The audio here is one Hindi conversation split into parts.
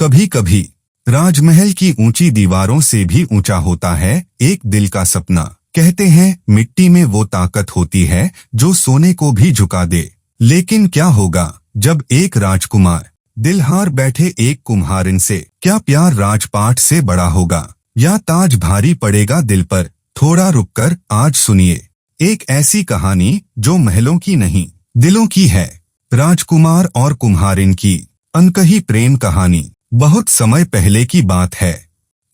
कभी कभी राजमहल की ऊंची दीवारों से भी ऊंचा होता है एक दिल का सपना। कहते हैं मिट्टी में वो ताकत होती है जो सोने को भी झुका दे। लेकिन क्या होगा जब एक राजकुमार दिल हार बैठे एक कुम्हारिन से? क्या प्यार राजपाट से बड़ा होगा या ताज भारी पड़ेगा दिल पर? थोड़ा रुककर आज सुनिए एक ऐसी कहानी जो महलों की नहीं दिलों की है। राजकुमार और कुम्हारिन की अनकही प्रेम कहानी। बहुत समय पहले की बात है।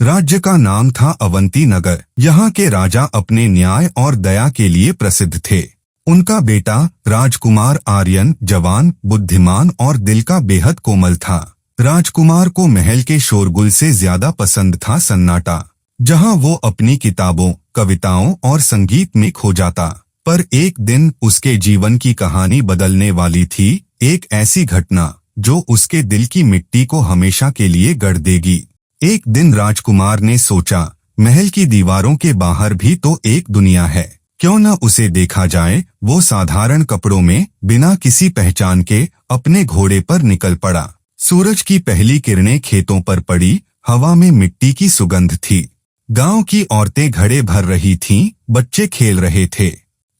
राज्य का नाम था अवंती नगर। यहाँ के राजा अपने न्याय और दया के लिए प्रसिद्ध थे। उनका बेटा राजकुमार आर्यन जवान, बुद्धिमान और दिल का बेहद कोमल था। राजकुमार को महल के शोरगुल से ज्यादा पसंद था सन्नाटा, जहाँ वो अपनी किताबों, कविताओं और संगीत में खो जाता। पर एक दिन उसके जीवन की कहानी बदलने वाली थी। एक ऐसी घटना जो उसके दिल की मिट्टी को हमेशा के लिए गढ़ देगी। एक दिन राजकुमार ने सोचा, महल की दीवारों के बाहर भी तो एक दुनिया है, क्यों न उसे देखा जाए। वो साधारण कपड़ों में बिना किसी पहचान के अपने घोड़े पर निकल पड़ा। सूरज की पहली किरणें खेतों पर पड़ी, हवा में मिट्टी की सुगंध थी। गांव की औरतें घड़े भर रही थीं, बच्चे खेल रहे थे।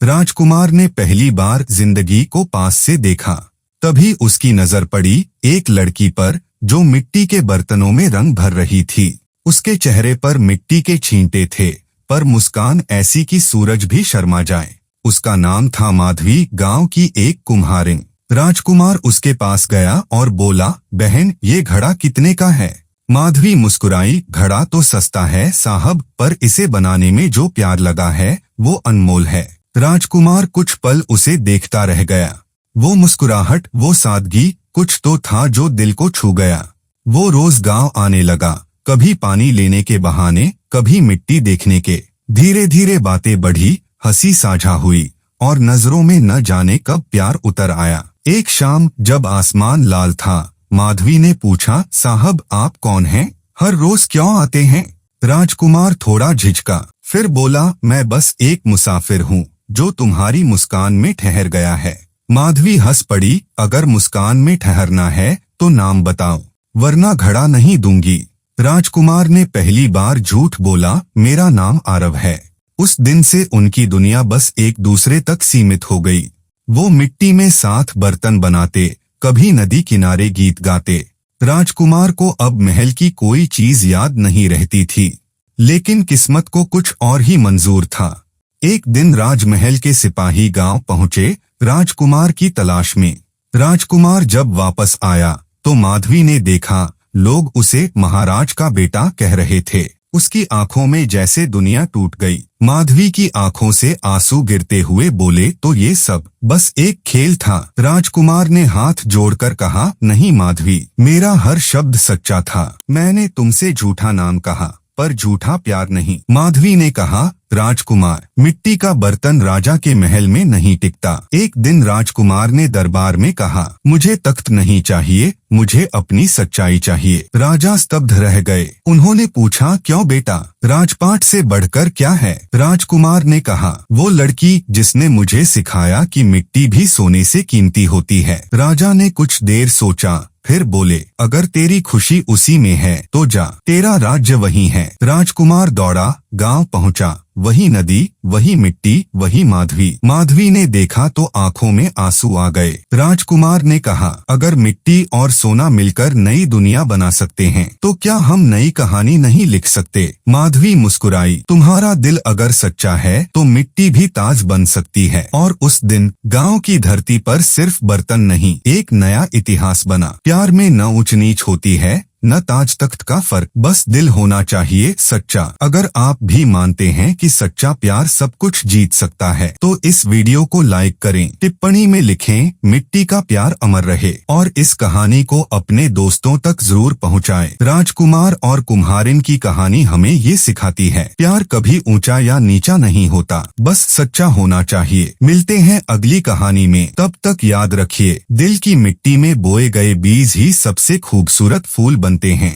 राजकुमार ने पहली बार जिंदगी को पास से देखा। तभी उसकी नजर पड़ी एक लड़की पर जो मिट्टी के बर्तनों में रंग भर रही थी। उसके चेहरे पर मिट्टी के छींटे थे, पर मुस्कान ऐसी कि सूरज भी शर्मा जाए। उसका नाम था माधवी, गांव की एक कुम्हारिन। राजकुमार उसके पास गया और बोला, बहन ये घड़ा कितने का है? माधवी मुस्कुराई, घड़ा तो सस्ता है साहब, पर इसे बनाने में जो प्यार लगा है वो अनमोल है। राजकुमार कुछ पल उसे देखता रह गया। वो मुस्कुराहट, वो सादगी, कुछ तो था जो दिल को छू गया। वो रोज गांव आने लगा, कभी पानी लेने के बहाने, कभी मिट्टी देखने के। धीरे धीरे बातें बढ़ी, हंसी साझा हुई और नजरों में न जाने कब प्यार उतर आया। एक शाम जब आसमान लाल था, माधवी ने पूछा, साहब आप कौन हैं? हर रोज क्यों आते हैं? राजकुमार थोड़ा झिझका, फिर बोला, मैं बस एक मुसाफिर हूँ जो तुम्हारी मुस्कान में ठहर गया है। माधवी हंस पड़ी, अगर मुस्कान में ठहरना है तो नाम बताओ, वरना घड़ा नहीं दूंगी। राजकुमार ने पहली बार झूठ बोला, मेरा नाम आरव है। उस दिन से उनकी दुनिया बस एक दूसरे तक सीमित हो गई। वो मिट्टी में साथ बर्तन बनाते, कभी नदी किनारे गीत गाते। राजकुमार को अब महल की कोई चीज याद नहीं रहती थी, लेकिन किस्मत को कुछ और ही मंजूर था। एक दिन राजमहल के सिपाही गांव पहुंचे राजकुमार की तलाश में। राजकुमार जब वापस आया तो माधवी ने देखा लोग उसे महाराज का बेटा कह रहे थे। उसकी आंखों में जैसे दुनिया टूट गई। माधवी की आंखों से आंसू गिरते हुए बोले, तो ये सब बस एक खेल था? राजकुमार ने हाथ जोड़कर कहा, नहीं माधवी, मेरा हर शब्द सच्चा था। मैंने तुमसे झूठा नाम कहा, पर झूठा प्यार नहीं। माधवी ने कहा, राजकुमार, मिट्टी का बर्तन राजा के महल में नहीं टिकता। एक दिन राजकुमार ने दरबार में कहा, मुझे तख्त नहीं चाहिए, मुझे अपनी सच्चाई चाहिए। राजा स्तब्ध रह गए। उन्होंने पूछा, क्यों बेटा, राजपाट से बढ़कर क्या है? राजकुमार ने कहा, वो लड़की जिसने मुझे सिखाया कि मिट्टी भी सोने से कीमती होती है। राजा ने कुछ देर सोचा, फिर बोले, अगर तेरी खुशी उसी में है तो जा, तेरा राज्य वही है। राजकुमार दौड़ा, गांव पहुंचा। वही नदी, वही मिट्टी, वही माधवी। माधवी ने देखा तो आंखों में आंसू आ गए। राजकुमार ने कहा, अगर मिट्टी और सोना मिलकर नई दुनिया बना सकते हैं तो क्या हम नई कहानी नहीं लिख सकते? माधवी मुस्कुराई, तुम्हारा दिल अगर सच्चा है तो मिट्टी भी ताज बन सकती है। और उस दिन गांव की धरती पर सिर्फ बर्तन नहीं, एक नया इतिहास बना। प्यार में न ऊंच नीच होती है, न ताज तख्त का फर्क, बस दिल होना चाहिए सच्चा। अगर आप भी मानते हैं कि सच्चा प्यार सब कुछ जीत सकता है तो इस वीडियो को लाइक करें, टिप्पणी में लिखें, मिट्टी का प्यार अमर रहे, और इस कहानी को अपने दोस्तों तक जरूर पहुंचाएं। राजकुमार और कुम्हारिन की कहानी हमें ये सिखाती है, प्यार कभी ऊंचा या नीचा नहीं होता, बस सच्चा होना चाहिए। मिलते हैं अगली कहानी में, तब तक याद रखिए, दिल की मिट्टी में बोए गए बीज ही सबसे खूबसूरत फूल बनते हैं।